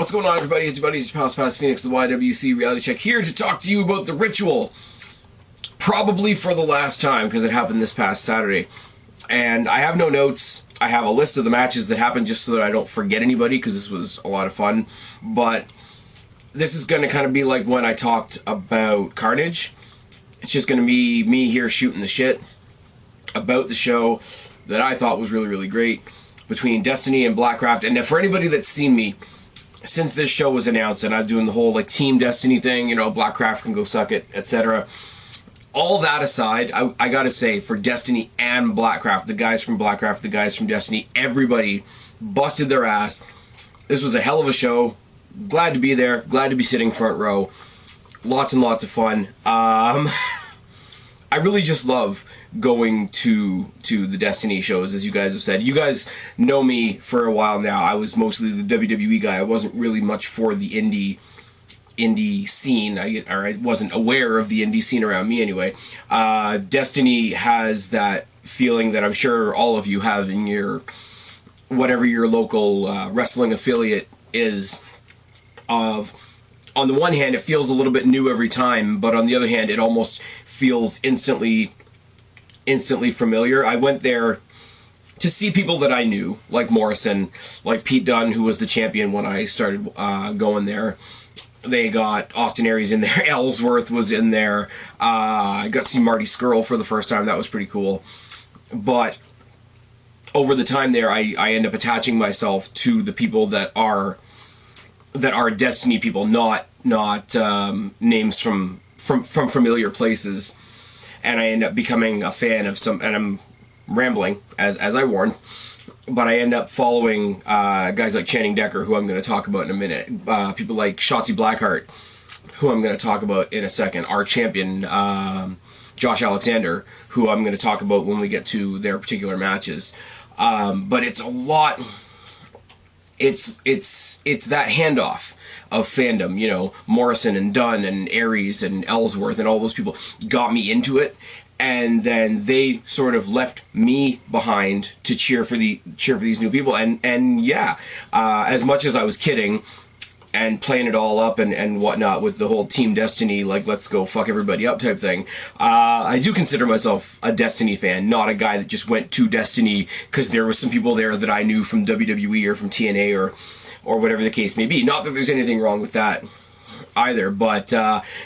What's going on, everybody? It's your buddy, it's your pal Spaz Phoenix, the YWC Reality Check, here to talk to you about the ritual. Probably for the last time, because it happened this past Saturday. And I have no notes. I have a list of the matches that happened just so that I don't forget anybody, because this was a lot of fun. But this is going to kind of be like when I talked about Carnage. It's just going to be me here shooting the shit about the show that I thought was really, really great between Destiny and BLACKCRAFT. And for anybody that's seen me since this show was announced, and I'm doing the whole like Team Destiny thing, you know, BLACKCRAFT can go suck it, etc. All that aside, I gotta say, for Destiny and BLACKCRAFT, the guys from BLACKCRAFT, the guys from Destiny, everybody busted their ass. This was a hell of a show. Glad to be there. Glad to be sitting front row. Lots and lots of fun. I really just love going to the Destiny shows, as you guys have said. You guys know me for a while now. I was mostly the WWE guy. I wasn't really much for the indie scene. I wasn't aware of the indie scene around me anyway. Destiny has that feeling that I'm sure all of you have in your, whatever your local wrestling affiliate is, of, on the one hand, it feels a little bit new every time, but on the other hand, it almost feels instantly familiar. I went there to see people that I knew, like Morrison, like Pete Dunne, who was the champion when I started going there. They got Austin Aries in there. Ellsworth was in there. I got to see Marty Scurll for the first time. That was pretty cool. But over the time there, I end up attaching myself to the people that are Destiny people, not names from familiar places. And I end up becoming a fan of some, and I'm rambling, as I warned, but I end up following guys like Channing Decker, who I'm going to talk about in a minute, people like Shotzi Blackheart, who I'm going to talk about in a second, our champion, Josh Alexander, who I'm going to talk about when we get to their particular matches. But it's a lot, it's that handoff of fandom, you know, Morrison and Dunn and Aries and Ellsworth and all those people got me into it, and then they sort of left me behind to cheer for these new people, and yeah, as much as I was kidding and playing it all up and whatnot with the whole Team Destiny, like let's go fuck everybody up type thing, I do consider myself a Destiny fan, not a guy that just went to Destiny because there was some people there that I knew from WWE or from TNA or whatever the case may be. Not that there's anything wrong with that either, but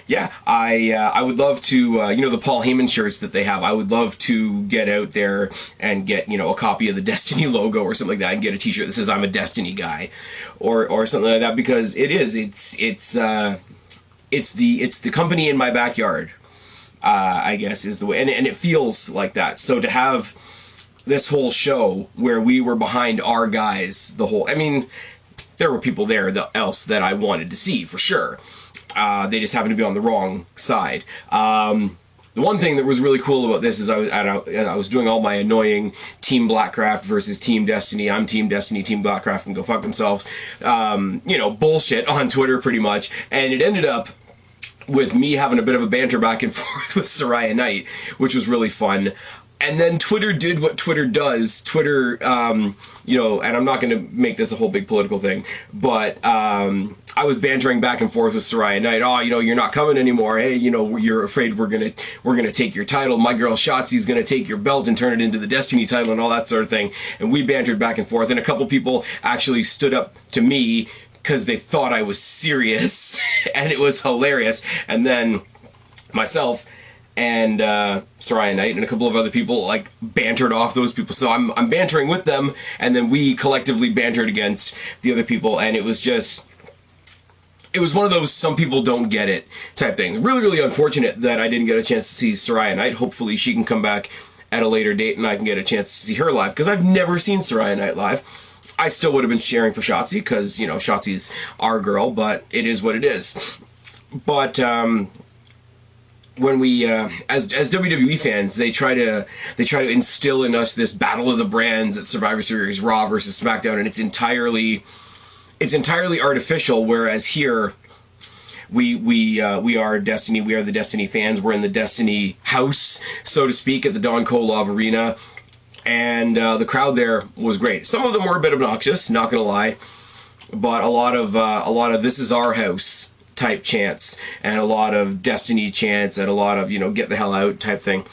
yeah, I would love to, you know, the Paul Heyman shirts that they have, I would love to get out there and get, you know, a copy of the Destiny logo or something like that, and get a t-shirt that says I'm a Destiny guy, or something like that, because it's the company in my backyard, I guess is the way, and it feels like that. So to have this whole show where we were behind our guys, I mean, there were people there else that I wanted to see, for sure. They just happened to be on the wrong side. The one thing that was really cool about this is I was doing all my annoying Team BLACKCRAFT versus Team Destiny. I'm Team Destiny, Team BLACKCRAFT can go fuck themselves. You know, bullshit on Twitter pretty much. And it ended up with me having a bit of a banter back and forth with Sara Knight, which was really fun. And then Twitter did what Twitter does. Twitter, you know, and I'm not going to make this a whole big political thing, but I was bantering back and forth with Sara Knight. Oh, you know, you're not coming anymore. Hey, you know, you're afraid we're gonna take your title. My girl Shotzi's gonna take your belt and turn it into the Destiny title and all that sort of thing. And we bantered back and forth. And a couple people actually stood up to me because they thought I was serious, and it was hilarious. And then myself and Sara Knight and a couple of other people like bantered off those people, so I'm bantering with them, and then we collectively bantered against the other people, and it was one of those some people don't get it type things. Really, really unfortunate that I didn't get a chance to see Sara Knight. Hopefully she can come back at a later date and I can get a chance to see her live, because I've never seen Sara Knight live. I still would have been cheering for Shotzi because, you know, Shotzi's our girl, but it is what it is. But when we, as WWE fans, they try to instill in us this battle of the brands at Survivor Series, Raw versus SmackDown, and it's entirely artificial. Whereas here, we are Destiny. We are the Destiny fans. We're in the Destiny house, so to speak, at the Don Kolov Arena, and the crowd there was great. Some of them were a bit obnoxious, not gonna lie. but a lot of this is our house type chants, and a lot of Destiny chants, and a lot of, you know, get the hell out type thing,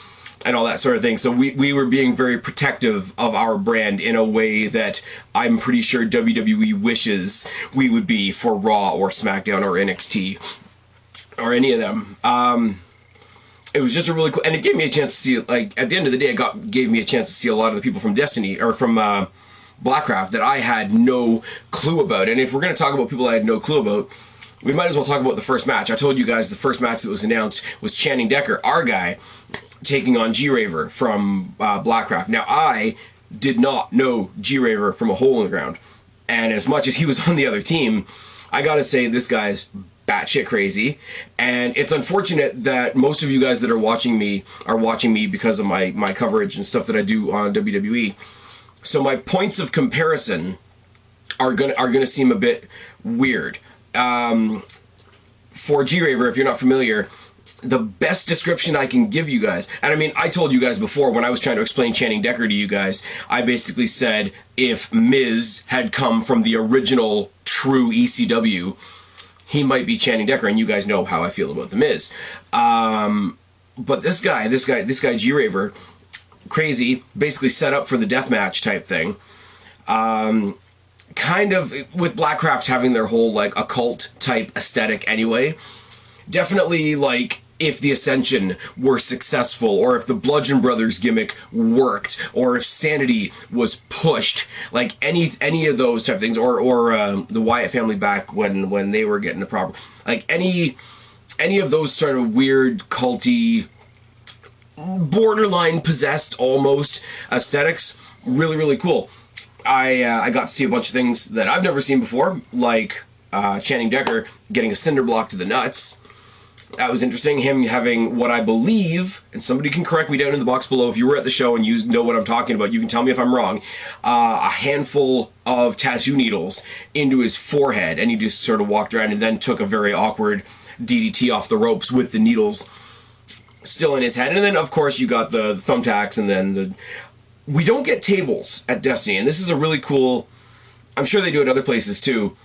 and all that sort of thing. So we were being very protective of our brand in a way that I'm pretty sure WWE wishes we would be for Raw or SmackDown or NXT or any of them. It was just a really cool, and it gave me a chance to see, like, at the end of the day, it gave me a chance to see a lot of the people from Destiny, or from BLACKCRAFT, that I had no clue about. And if we're going to talk about people I had no clue about, we might as well talk about the first match. I told you guys the first match that was announced was Channing Decker, our guy, taking on G-Raver from BLACKCRAFT. Now, I did not know G-Raver from a hole in the ground, and as much as he was on the other team, I gotta say, this guy's batshit crazy, and it's unfortunate that most of you guys that are watching me because of my coverage and stuff that I do on WWE. So my points of comparison are gonna seem a bit weird. For G-Raver, if you're not familiar, the best description I can give you guys, and I mean, I told you guys before when I was trying to explain Channing Decker to you guys, I basically said if Miz had come from the original true ECW, he might be Channing Decker, and you guys know how I feel about the Miz. But this guy G-Raver, crazy, basically set up for the deathmatch type thing. Kind of with BLACKCRAFT having their whole like occult type aesthetic anyway. Definitely, like, if the Ascension were successful, or if the Bludgeon Brothers gimmick worked, or if Sanity was pushed, like any of those type of things, or the Wyatt family back when they were getting the proper, like any of those sort of weird culty, borderline possessed almost aesthetics, really, really cool. I got to see a bunch of things that I've never seen before, like Channing Decker getting a cinder block to the nuts. That was interesting. Him having what I believe, and somebody can correct me down in the box below if you were at the show and you know what I'm talking about, you can tell me if I'm wrong, a handful of tattoo needles into his forehead, and he just sort of walked around and then took a very awkward DDT off the ropes with the needles still in his head. And then, of course, you got the thumbtacks, and then we don't get tables at Destiny, and this is a really cool, I'm sure they do it other places too,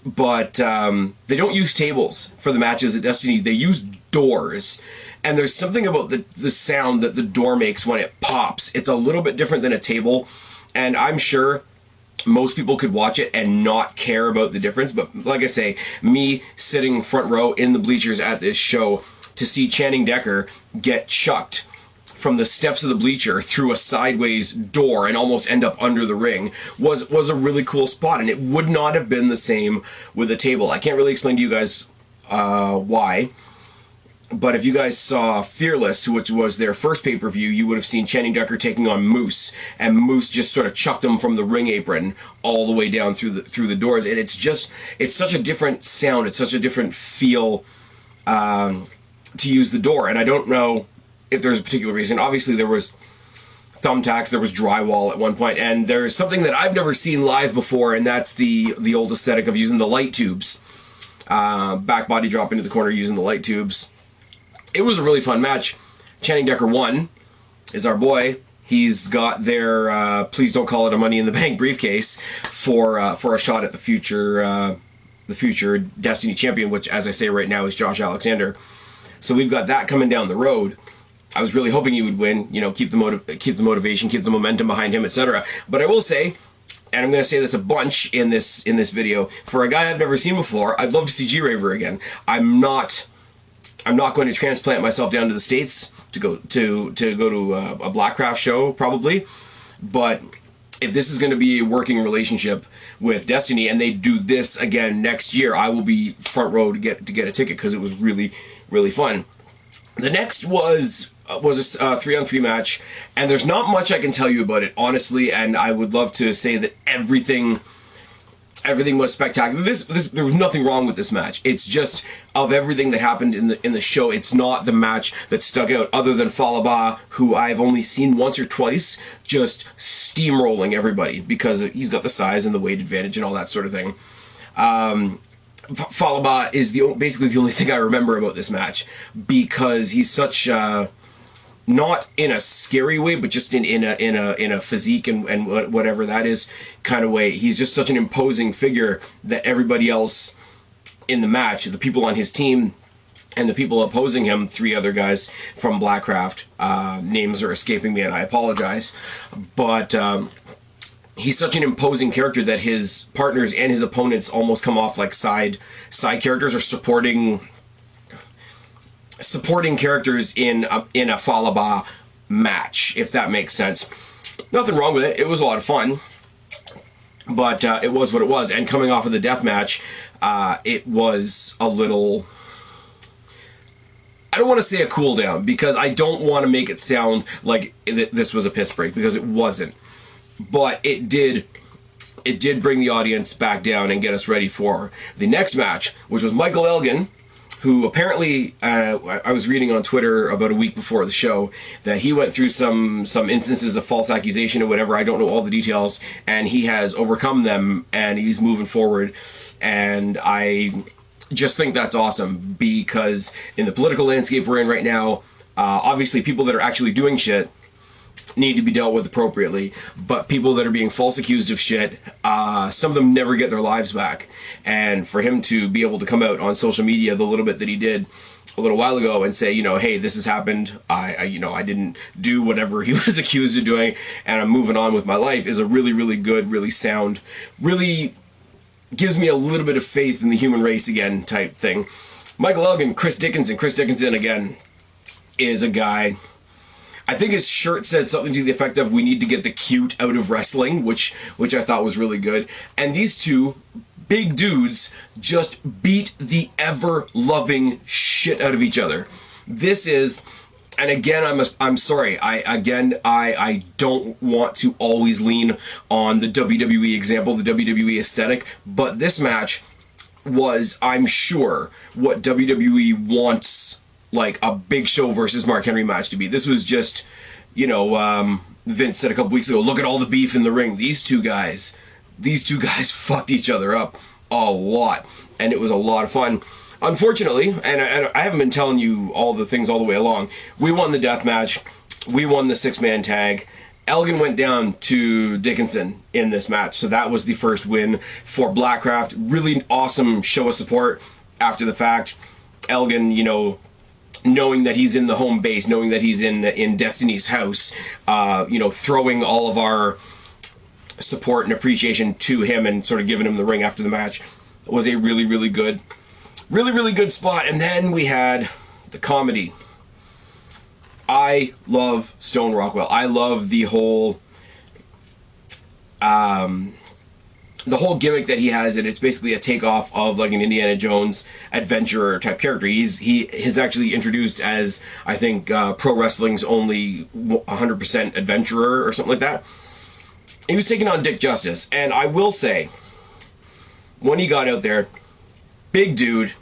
but they don't use tables for the matches at Destiny. They use doors, and there's something about the sound that the door makes when it pops. It's a little bit different than a table, and I'm sure most people could watch it and not care about the difference, but like I say, me sitting front row in the bleachers at this show to see Channing Decker get chucked from the steps of the bleacher through a sideways door and almost end up under the ring was a really cool spot, and it would not have been the same with a table. I can't really explain to you guys why, but if you guys saw Fearless, which was their first pay-per-view, you would have seen Channing Decker taking on Moose, and Moose just sort of chucked him from the ring apron all the way down through the doors, and it's such a different sound, it's such a different feel to use the door, and I don't know if there's a particular reason. Obviously there was thumbtacks, there was drywall at one point, and there's something that I've never seen live before, and that's the old aesthetic of using the light tubes. Back body drop into the corner using the light tubes. It was a really fun match. Channing Decker won, is our boy. He's got their please don't call it a Money in the Bank briefcase for a shot at the future Destiny champion, which, as I say right now, is Josh Alexander. So we've got that coming down the road. I was really hoping he would win, you know, keep the motivation, keep the momentum behind him, etc. But I will say, and I'm going to say this a bunch in this video, for a guy I've never seen before, I'd love to see G-Raver again. I'm not going to transplant myself down to the States to go to a BLACKCRAFT show, probably. But if this is going to be a working relationship with Destiny, and they do this again next year, I will be front row to get a ticket, because it was really, really fun. The next was a 3-on-3 match, and there's not much I can tell you about it, honestly, and I would love to say that everything was spectacular. There was nothing wrong with this match. It's just, of everything that happened in the show, it's not the match that stuck out, other than Falaba, who I've only seen once or twice, just steamrolling everybody, because he's got the size and the weight advantage and all that sort of thing. Falaba is basically the only thing I remember about this match, because he's such not in a scary way, but just in a physique and whatever that is kind of way. He's just such an imposing figure that everybody else in the match, the people on his team and the people opposing him, 3 other guys from BLACKCRAFT, names are escaping me and I apologize, but he's such an imposing character that his partners and his opponents almost come off like side characters or supporting characters in a Falaba match, if that makes sense. Nothing wrong with it. It was a lot of fun, but it was what it was. And coming off of the death match, it was a little, I don't want to say a cool down, because I don't want to make it sound like this was a piss break, because it wasn't. But it did bring the audience back down and get us ready for the next match, which was Michael Elgin, who apparently, I was reading on Twitter about a week before the show, that he went through some instances of false accusation or whatever. I don't know all the details, and he has overcome them, and he's moving forward. And I just think that's awesome, because in the political landscape we're in right now, obviously people that are actually doing shit need to be dealt with appropriately, but people that are being false accused of shit, some of them never get their lives back. And for him to be able to come out on social media the little bit that he did a little while ago and say, you know, hey, this has happened, I didn't do whatever he was accused of doing, and I'm moving on with my life, is a really, really good, really sound, really gives me a little bit of faith in the human race again type thing. Michael Elgin, Chris Dickinson again, is a guy, I think his shirt said something to the effect of, we need to get the cute out of wrestling, which I thought was really good. And these two big dudes just beat the ever-loving shit out of each other. This is, and again, I'm sorry, I don't want to always lean on the WWE example, the WWE aesthetic, but this match was, I'm sure, what WWE wants like a Big Show versus Mark Henry match to be. This was just, you know, Vince said a couple weeks ago, look at all the beef in the ring. These two guys fucked each other up a lot, and it was a lot of fun. Unfortunately, and I haven't been telling you all the things all the way along, we won the death match, we won the 6-man tag. Elgin went down to Dickinson in this match, so that was the first win for BLACKCRAFT. Really awesome show of support after the fact. Elgin, you know, knowing that he's in the home base, knowing that he's in Destiny's house, you know, throwing all of our support and appreciation to him and sort of giving him the ring after the match was a really, really good spot. And then we had the comedy. I love Stone Rockwell. I love the whole gimmick that he has, and it's basically a takeoff of like an Indiana Jones adventurer type character. He is actually introduced as, I think, pro wrestling's only 100% adventurer or something like that. He was taking on Dick Justice, and I will say, when he got out there, big dude.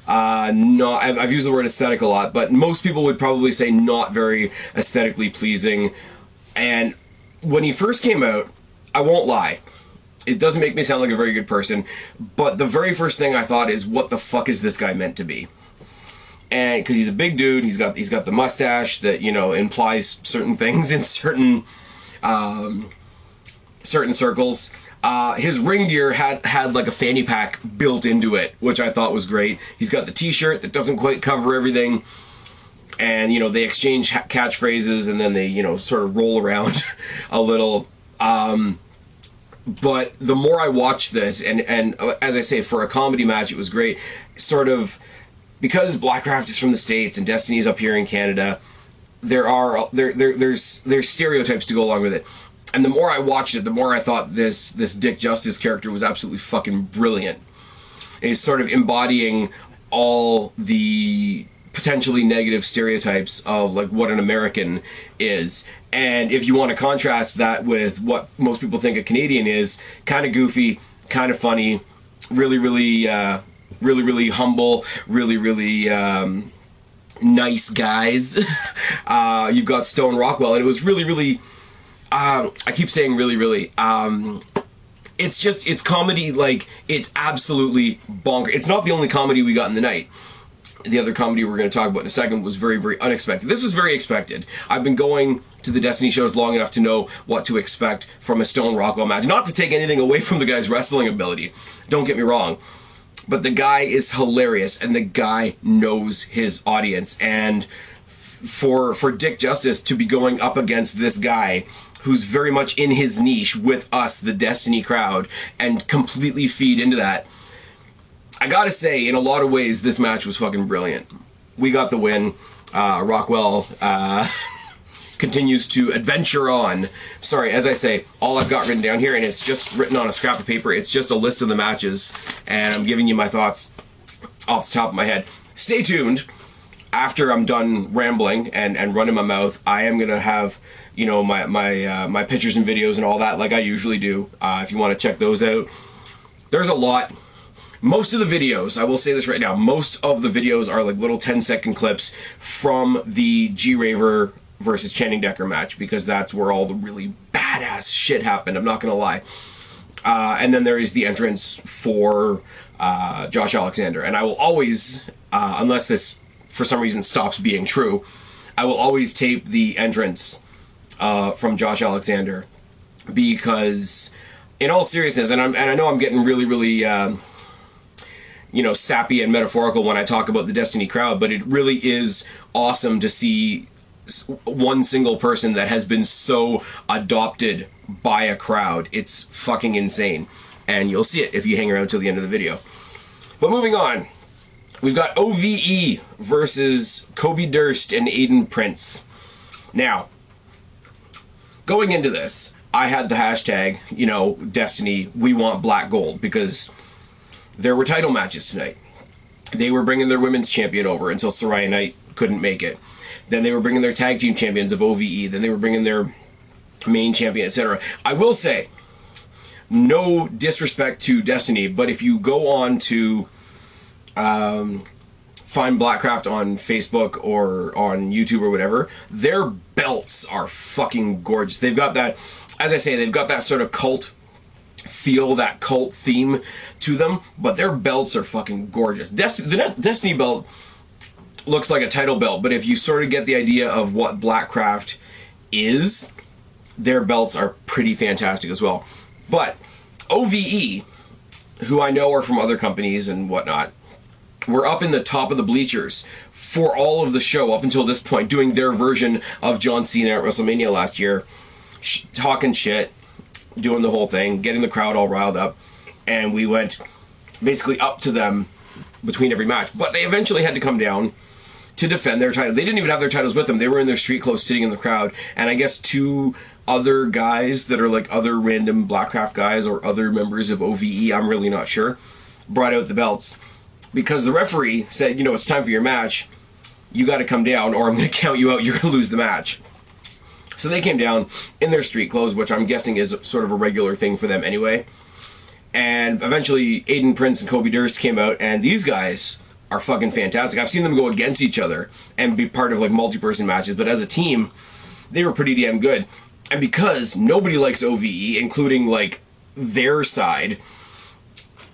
I've used the word aesthetic a lot, but most people would probably say not very aesthetically pleasing. And when he first came out, I won't lie, it doesn't make me sound like a very good person, but the very first thing I thought is, what the fuck is this guy meant to be? And because he's a big dude, he's got the mustache that, you know, implies certain things in certain circles. His ring gear had like a fanny pack built into it, which I thought was great. He's got the t-shirt that doesn't quite cover everything, and, you know, they exchange catchphrases, and then they, you know, sort of roll around a little. But the more I watched this, and as I say, for a comedy match, it was great. Sort of, because BLACKCRAFT is from the States and Destiny's up here in Canada, there's stereotypes to go along with it. And the more I watched it, the more I thought this Dick Justice character was absolutely fucking brilliant. And he's sort of embodying all the potentially negative stereotypes of like what an American is. And if you want to contrast that with what most people think a Canadian is, kind of goofy, kind of funny, really humble, really nice guys. You've got Stone Rockwell, and it was really I keep saying really it's comedy, like, it's absolutely bonkers. It's not the only comedy we got in the night. the other company we're going to talk about in a second was very, very unexpected. This was very expected. I've been going to the Destiny shows long enough to know what to expect from a Stone Rockwell match. Not to take anything away from the guy's wrestling ability. Don't get me wrong. But the guy is hilarious, and the guy knows his audience. And for Dick Justice to be going up against this guy who's very much in his niche with us, the Destiny crowd, and completely feed into that, I gotta say, in a lot of ways, this match was fucking brilliant. We got the win. Rockwell continues to adventure on. Sorry, as I say, all I've got written down here, and it's just written on a scrap of paper, it's just a list of the matches, and I'm giving you my thoughts off the top of my head. Stay tuned. After I'm done rambling and running my mouth, I am gonna have, you know, my pictures and videos and all that, like I usually do. If you want to check those out, there's a lot. Most of the videos, I will say this right now, most of the videos are like little 10-second clips from the G-Raver versus Channing Decker match, because that's where all the really badass shit happened, I'm not gonna lie. And then there is the entrance for Josh Alexander, and I will always, unless this for some reason stops being true, I will always tape the entrance from Josh Alexander, because in all seriousness, and I know I'm getting really, really you know, sappy and metaphorical when I talk about the Destiny crowd, but it really is awesome to see one single person that has been so adopted by a crowd. It's fucking insane, and you'll see it if you hang around till the end of the video. But moving on, we've got OVE versus Kobe Durst and Aiden Prince. Now, going into this, I had the hashtag, you know, Destiny, we want black gold, because there were title matches tonight. They were bringing their women's champion over until Saraya Knight couldn't make it. Then they were bringing their tag team champions of OVE. Then they were bringing their main champion, etc. I will say, no disrespect to Destiny, but if you go on to find BLACKCRAFT on Facebook or on YouTube or whatever, their belts are fucking gorgeous. They've got that, as I say, they've got that sort of cult feel, that cult theme to them, but their belts are fucking gorgeous. The Destiny belt looks like a title belt, but if you sort of get the idea of what BLACKCRAFT is, their belts are pretty fantastic as well. But OVE, who I know are from other companies and whatnot, were up in the top of the bleachers for all of the show up until this point, doing their version of John Cena at WrestleMania last year, talking shit, doing the whole thing, getting the crowd all riled up, and we went basically up to them between every match. But they eventually had to come down to defend their title. They didn't even have their titles with them. They were in their street clothes sitting in the crowd, and I guess two other guys that are like other random BLACKCRAFT guys or other members of OVE, I'm really not sure, brought out the belts, because the referee said, you know, it's time for your match, you got to come down or I'm going to count you out, you're going to lose the match. So they came down in their street clothes, which I'm guessing is sort of a regular thing for them anyway. And eventually Aiden Prince and Kobe Durst came out, and these guys are fucking fantastic. I've seen them go against each other and be part of like multi-person matches, but as a team, they were pretty damn good. And because nobody likes OVE, including like their side,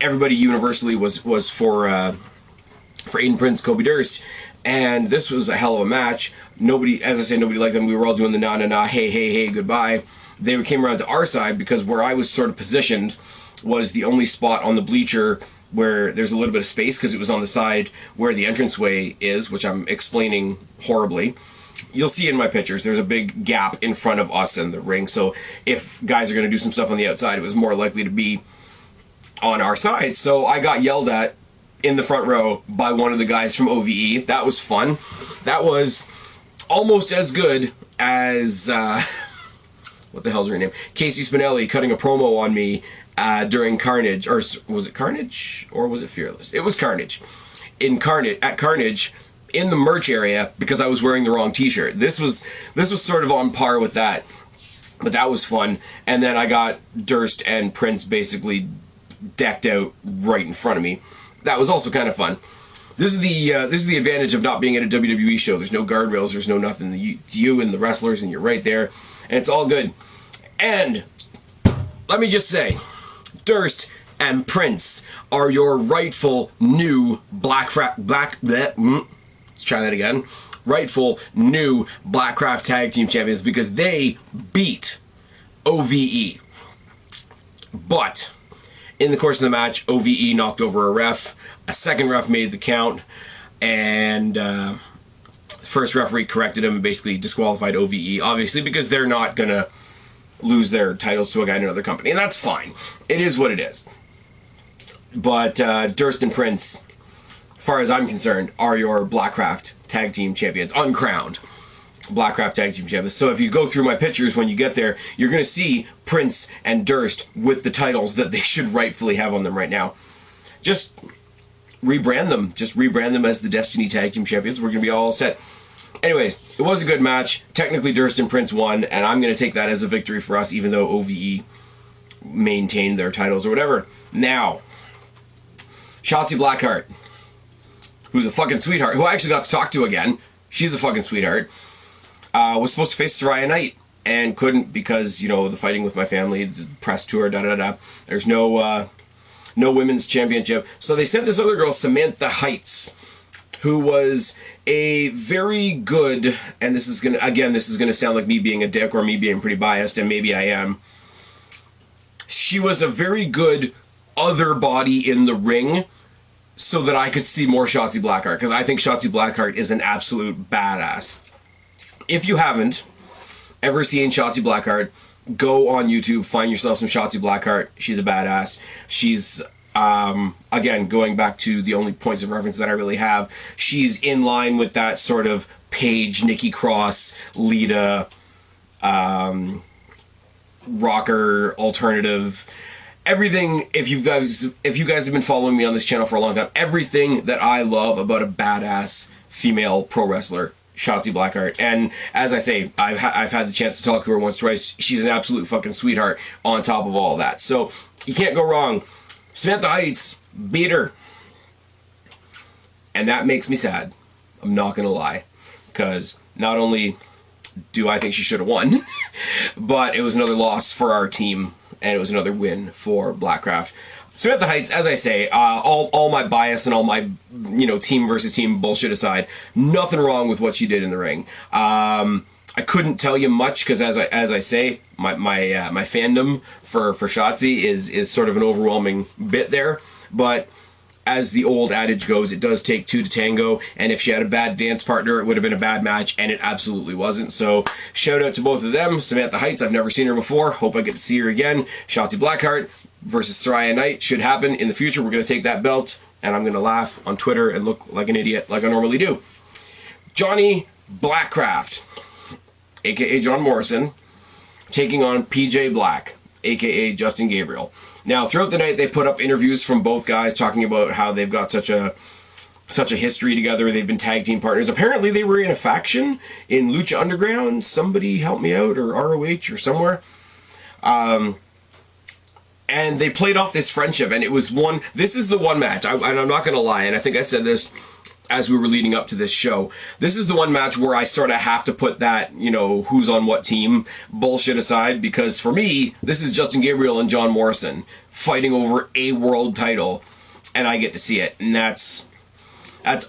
everybody universally was for Aiden Prince, Kobe Durst. And this was a hell of a match. Nobody, as I say, nobody liked them. We were all doing the na-na-na, hey, goodbye. They came around to our side because where I was sort of positioned was the only spot on the bleacher where there's a little bit of space, because it was on the side where the entranceway is, which I'm explaining horribly. You'll see in my pictures, there's a big gap in front of us in the ring. So if guys are going to do some stuff on the outside, it was more likely to be on our side. So I got yelled at in the front row by one of the guys from OVE. That was fun. That was almost as good as what the hell's her name? Casey Spinelli cutting a promo on me during Carnage, or was it Carnage or was it Fearless? It was Carnage. At Carnage in the merch area, because I was wearing the wrong t-shirt. This was sort of on par with that. But that was fun. And then I got Durst and Prince basically decked out right in front of me. That was also kind of fun. This is the advantage of not being at a WWE show. There's no guardrails, there's no nothing. You and the wrestlers, and you're right there, and it's all good. And let me just say, Durst and Prince are your rightful new let's try that again. Rightful new BLACKCRAFT Tag Team Champions, because they beat OVE. But in the course of the match, OVE knocked over a ref. A second ref made the count, and the first referee corrected him and basically disqualified OVE, obviously, because they're not going to lose their titles to a guy in another company, and that's fine. It is what it is. But Durst and Prince, as far as I'm concerned, are your BLACKCRAFT Tag Team Champions, uncrowned BLACKCRAFT Tag Team Champions. So if you go through my pictures when you get there, you're going to see Prince and Durst with the titles that they should rightfully have on them right now. Just rebrand them. Just rebrand them as the Destiny Tag Team Champions. We're going to be all set. Anyways, it was a good match. Technically, Durst and Prince won, and I'm going to take that as a victory for us, even though OVE maintained their titles or whatever. Now, Shotzi Blackheart, who's a fucking sweetheart, who I actually got to talk to again. She's a fucking sweetheart. Was supposed to face Saraya Knight and couldn't because, you know, the fighting with my family, the press tour, da-da-da-da. There's no women's championship. So they sent this other girl, Samantha Heights, who was a very good, and this is gonna sound like me being a dick or me being pretty biased, and maybe I am. She was a very good other body in the ring, so that I could see more Shotzi Blackheart, because I think Shotzi Blackheart is an absolute badass. If you haven't ever seen Shotzi Blackheart, go on YouTube, find yourself some Shotzi Blackheart. She's a badass. She's, again, going back to the only points of reference that I really have, she's in line with that sort of Paige, Nikki Cross, Lita, rocker, alternative, everything. If you guys have been following me on this channel for a long time, everything that I love about a badass female pro wrestler, Shotzi Blackheart. And as I say, I've had the chance to talk to her once or twice. She's an absolute fucking sweetheart on top of all that. So you can't go wrong. Samantha Heights beat her, and that makes me sad. I'm not gonna lie, because not only do I think she should have won, but it was another loss for our team. And it was another win for BLACKCRAFT. Samantha Heights, as I say, all my bias and all my, you know, team versus team bullshit aside, nothing wrong with what she did in the ring. I couldn't tell you much because, as I say, my fandom for Shotzi is sort of an overwhelming bit there. But as the old adage goes, it does take two to tango, and if she had a bad dance partner, it would have been a bad match, and it absolutely wasn't. So shout out to both of them. Samantha Heights, I've never seen her before. Hope I get to see her again. Shotzi Blackheart versus Saraya Knight should happen in the future. We're going to take that belt, and I'm going to laugh on Twitter and look like an idiot like I normally do. Johnny BLACKCRAFT, a.k.a. John Morrison, taking on PJ Black, a.k.a. Justin Gabriel. Now, throughout the night, they put up interviews from both guys talking about how they've got such a history together. They've been tag team partners. Apparently, they were in a faction in Lucha Underground. Somebody help me out, or ROH, or somewhere. And they played off this friendship, and it was one. This is the one match, and I'm not going to lie, and I think I said this as we were leading up to this show. This is the one match where I sort of have to put that, you know, who's on what team bullshit aside, because for me, this is Justin Gabriel and John Morrison fighting over a world title, and I get to see it, and that's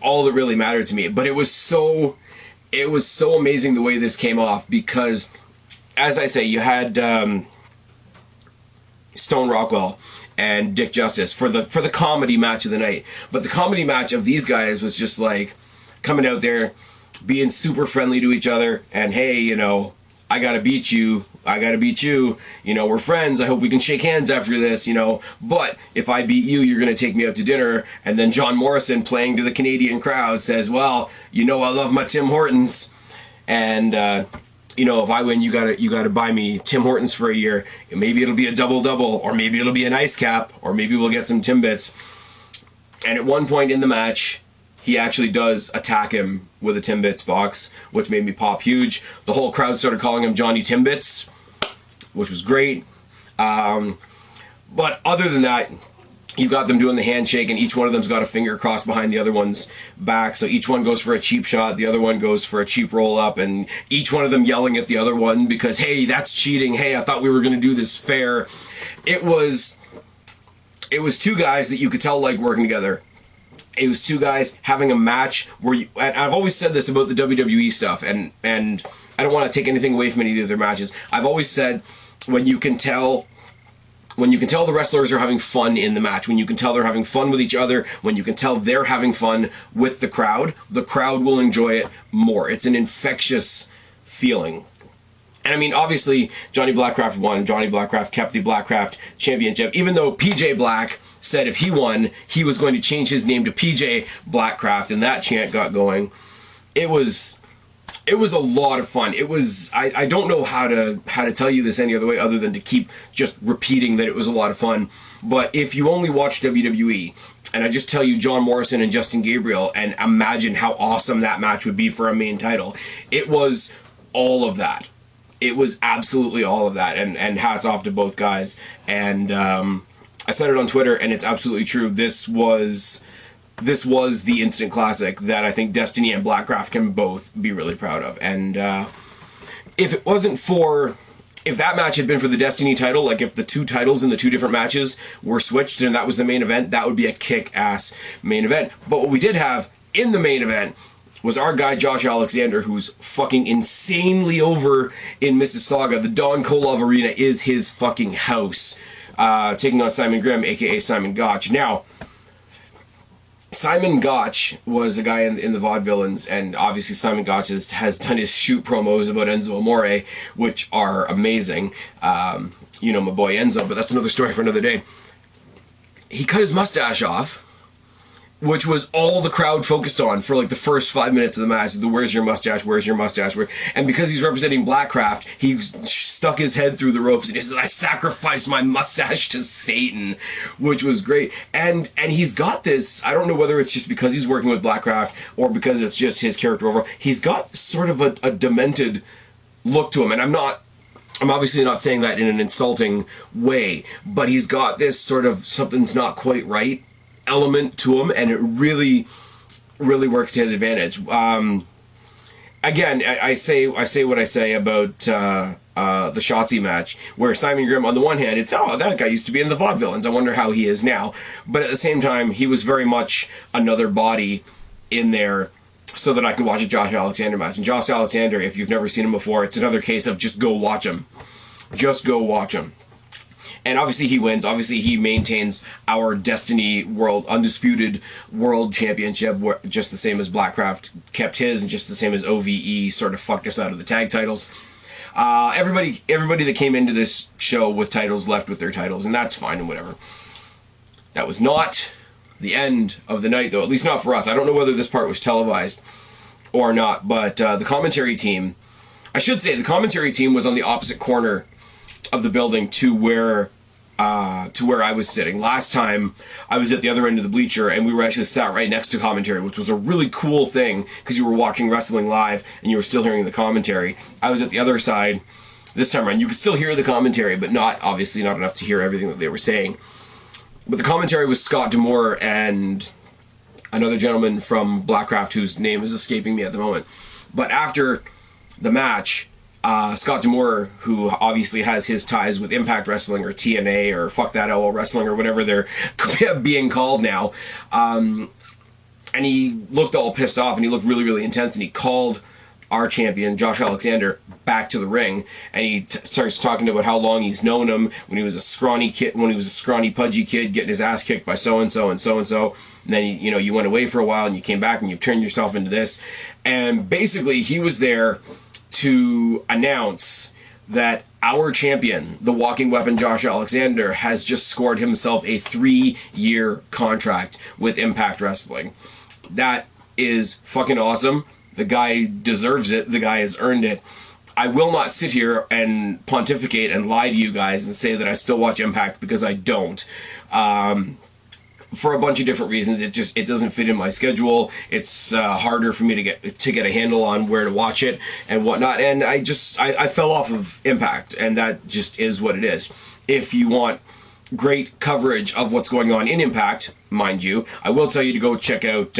all that really mattered to me. But it was so amazing the way this came off, because, as I say, you had Stone Rockwell and Dick Justice for the comedy match of the night. But the comedy match of these guys was just like coming out there, being super friendly to each other, and hey, you know, I gotta beat you, you know, we're friends, I hope we can shake hands after this, you know, but if I beat you, you're gonna take me out to dinner. And then John Morrison, playing to the Canadian crowd, says, well, you know, I love my Tim Hortons, and you know, if I win, you gotta buy me Tim Hortons for a year. Maybe it'll be a double-double, or maybe it'll be an ice cap, or maybe we'll get some Timbits. And at one point in the match, he actually does attack him with a Timbits box, which made me pop huge. The whole crowd started calling him Johnny Timbits, which was great. But other than that, you got them doing the handshake, and each one of them's got a finger crossed behind the other one's back. So each one goes for a cheap shot, the other one goes for a cheap roll-up, and each one of them yelling at the other one because, hey, that's cheating. Hey, I thought we were going to do this fair. It was It was two guys that you could tell like working together. It was two guys having a match where you, and I've always said this about the WWE stuff, and I don't want to take anything away from any of their matches. I've always said when you can tell the wrestlers are having fun in the match, when you can tell they're having fun with each other, when you can tell they're having fun with the crowd will enjoy it more. It's an infectious feeling. And I mean, obviously, Johnny BLACKCRAFT won. Johnny BLACKCRAFT kept the BLACKCRAFT championship, even though PJ Black said if he won, he was going to change his name to PJ BLACKCRAFT, and that chant got going. It was a lot of fun. It was, I don't know how to tell you this any other way other than to keep just repeating that it was a lot of fun. But if you only watch WWE, and I just tell you John Morrison and Justin Gabriel, and imagine how awesome that match would be for a main title. It was all of that. It was absolutely all of that, and hats off to both guys. And I said it on Twitter, and it's absolutely true. This was the instant classic that I think Destiny and BLACKCRAFT can both be really proud of. And if that match had been for the Destiny title, like if the two titles in the two different matches were switched and that was the main event, that would be a kick-ass main event. But what we did have in the main event was our guy Josh Alexander, who's fucking insanely over in Mississauga. The Don Kolov Arena is his fucking house. Taking on Simon Grimm, aka Simon Gotch. Now, Simon Gotch was a guy in the Vaudevillains, and obviously Simon Gotch has done his shoot promos about Enzo Amore, which are amazing. You know my boy Enzo, but that's another story for another day. He cut his mustache off, which was all the crowd focused on for like the first 5 minutes of the match. The where's your mustache, where's your mustache? And because he's representing BLACKCRAFT, he stuck his head through the ropes and he says, I sacrificed my mustache to Satan, which was great. And he's got this, I don't know whether it's just because he's working with BLACKCRAFT or because it's just his character overall, he's got sort of a demented look to him. And I'm obviously not saying that in an insulting way, but he's got this sort of something's not quite right element to him, and it really works to his advantage. Again, I say what I say about the Shotzi match, where Simon Grimm, on the one hand, it's, that guy used to be in the Vaudevillains, I wonder how he is now. But at the same time, he was very much another body in there so that I could watch a Josh Alexander match. And Josh Alexander, if you've never seen him before, it's another case of just go watch him. Just go watch him. And obviously he wins. Obviously he maintains our Destiny Undisputed World Championship, just the same as BLACKCRAFT kept his, and just the same as OVE sort of fucked us out of the tag titles. Everybody that came into this show with titles left with their titles, and that's fine and whatever. That was not the end of the night, though, at least not for us. I don't know whether this part was televised or not, but the commentary team, I should say the commentary team was on the opposite corner of the building to where I was sitting. Last time I was at the other end of the bleacher, and we were actually sat right next to commentary, which was a really cool thing because you were watching wrestling live and you were still hearing the commentary. I was at the other side this time around. You could still hear the commentary, but obviously not enough to hear everything that they were saying. But the commentary was Scott D'Amore and another gentleman from BLACKCRAFT whose name is escaping me at the moment. But after the match, Scott D'Amore, who obviously has his ties with Impact Wrestling or TNA or Fuck That LO Wrestling or whatever they're being called now, and he looked all pissed off and he looked really intense, and he called our champion, Josh Alexander, back to the ring, and he starts talking about how long he's known him when he was a scrawny kid, pudgy kid getting his ass kicked by so-and-so and so-and-so, and then you went away for a while and you came back and you've turned yourself into this. And basically he was there to announce that our champion, the walking weapon Josh Alexander, has just scored himself a 3-year contract with Impact Wrestling. That is fucking awesome. The guy deserves it. The guy has earned it. I will not sit here and pontificate and lie to you guys and say that I still watch Impact, because I don't. For a bunch of different reasons. It doesn't fit in my schedule. It's harder for me to get a handle on where to watch it and whatnot. And I fell off of Impact, and that just is what it is. If you want great coverage of what's going on in Impact, mind you, I will tell you to go check out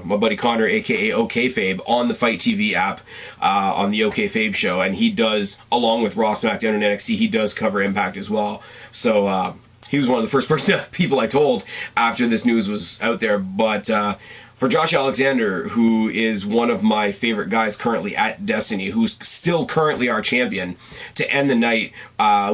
my buddy Connor, aka OKFabe, on the Fight TV app, on the OKFabe show, and he does, along with Raw, SmackDown, and NXT, he does cover Impact as well. So he was one of the first people I told after this news was out there. But for Josh Alexander, who is one of my favorite guys currently at Destiny, who's still currently our champion, to end the night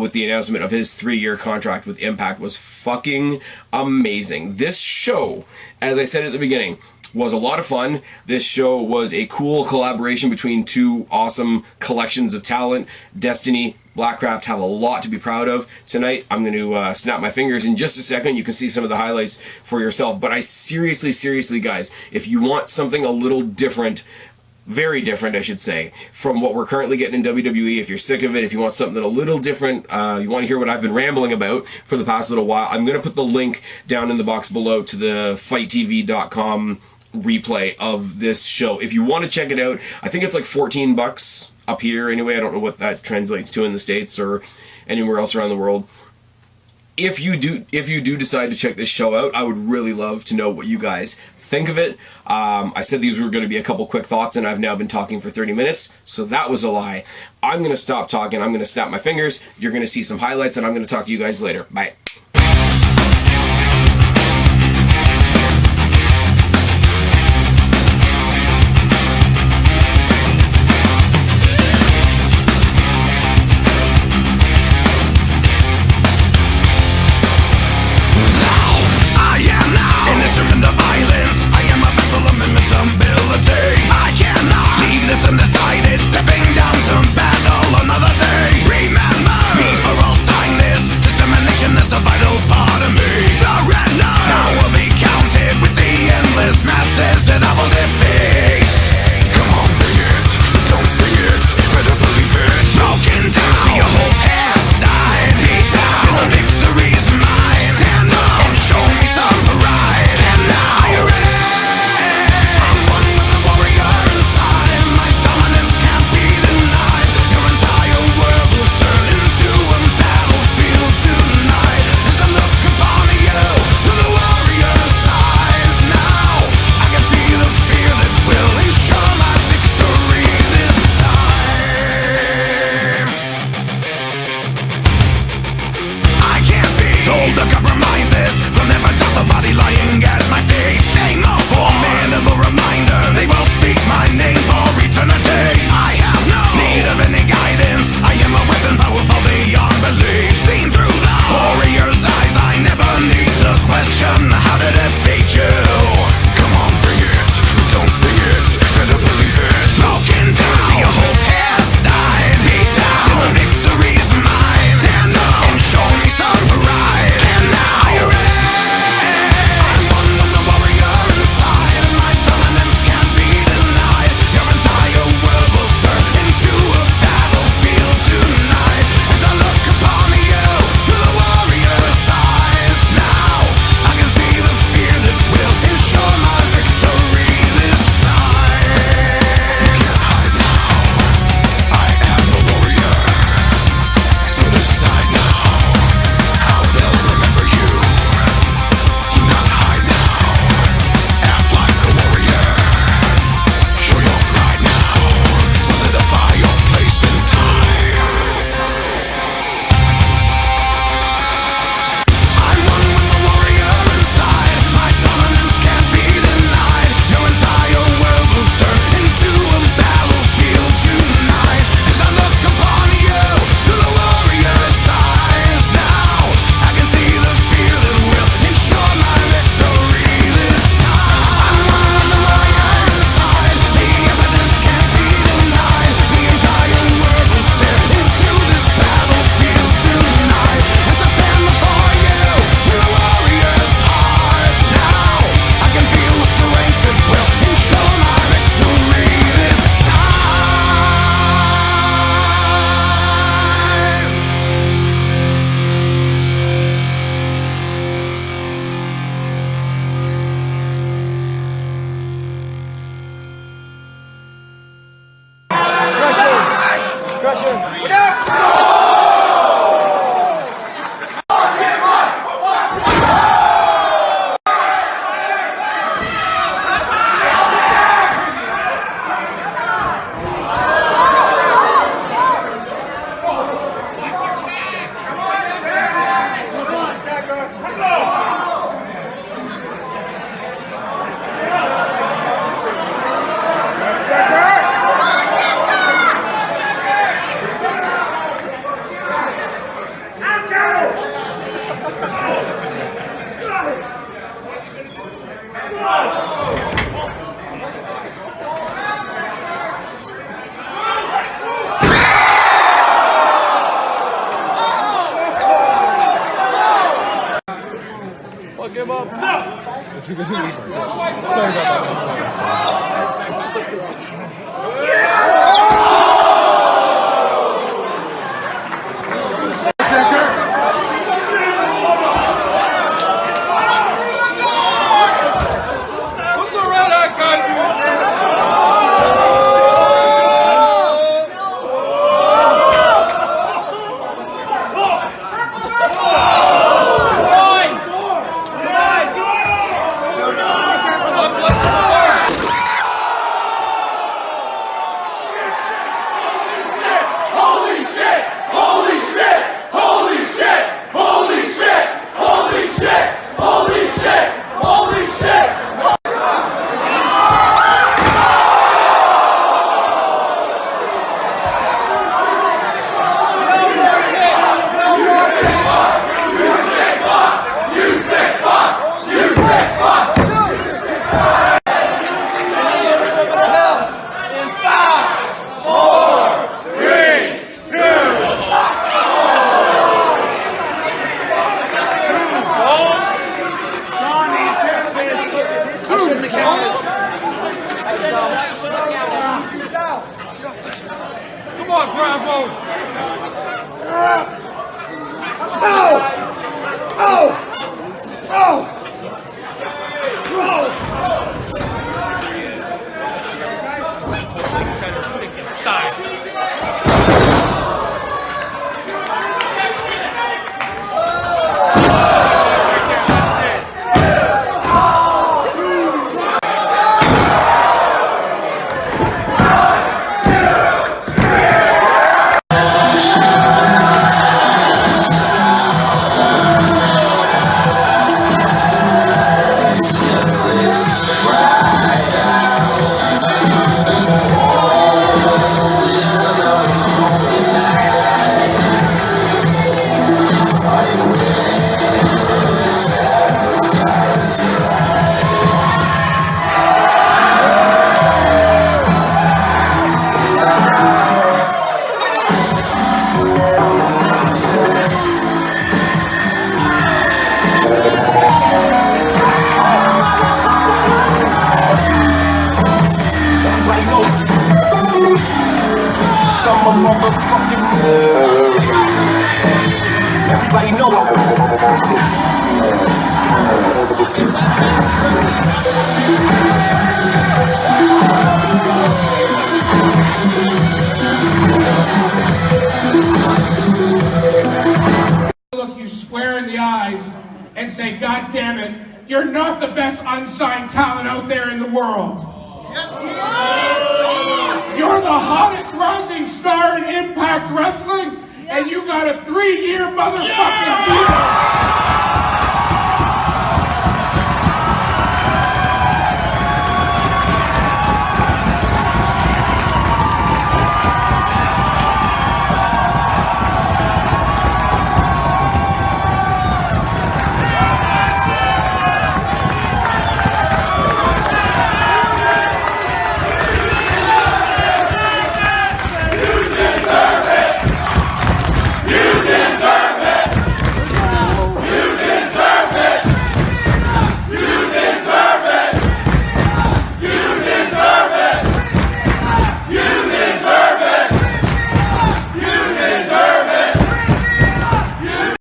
with the announcement of his 3-year contract with Impact was fucking amazing. This show, as I said at the beginning, was a lot of fun. This show was a cool collaboration between two awesome collections of talent. Destiny, BLACKCRAFT have a lot to be proud of tonight. I'm going to snap my fingers in just a second. You can see some of the highlights for yourself. But I seriously, guys, if you want something a little different, very different, I should say, from what we're currently getting in WWE, if you're sick of it, if you want something a little different, you want to hear what I've been rambling about for the past little while, I'm going to put the link down in the box below to the FightTV.com replay of this show. If you want to check it out, I think it's like $14 up here anyway. I don't know what that translates to in the States or anywhere else around the world. If you do decide to check this show out, I would really love to know what you guys think of it. I said these were going to be a couple quick thoughts, and I've now been talking for 30 minutes, so that was a lie. I'm going to stop talking. I'm going to snap my fingers. You're going to see some highlights, and I'm going to talk to you guys later. Bye. Undecided, stepping down to battle another day. Remember me for all time. This determination is a vital part of me. Surrender. Now we'll be counted with the endless masses that I will defeat. Come on, bring it. Don't see it. Better believe it. Broken down till your whole past died. Beat down till the victory's mine. Stand up and show me some pride. And now you're ready. The compromises will never doubt the body lying at my feet. Same old formidable reminder, they will speak my name for eternity. I have no need of any guidance. I am a weapon powerful beyond belief. Seen through the warrior's eyes, I never need to question how to defeat you. Come on, bring it. Don't see it. Better believe it. Broken down till your whole past died. Beat down till the victory's mine. Stand up and show me some pride. Battle Fuck him up. Sorry about What the red eye guy do? Come on, Guapo! Everybody know look you square in the eyes and say, God damn it, you're not the best unsigned talent out there in the world. You're the hottest rising star in Impact Wrestling, and you got a 3-year motherfucking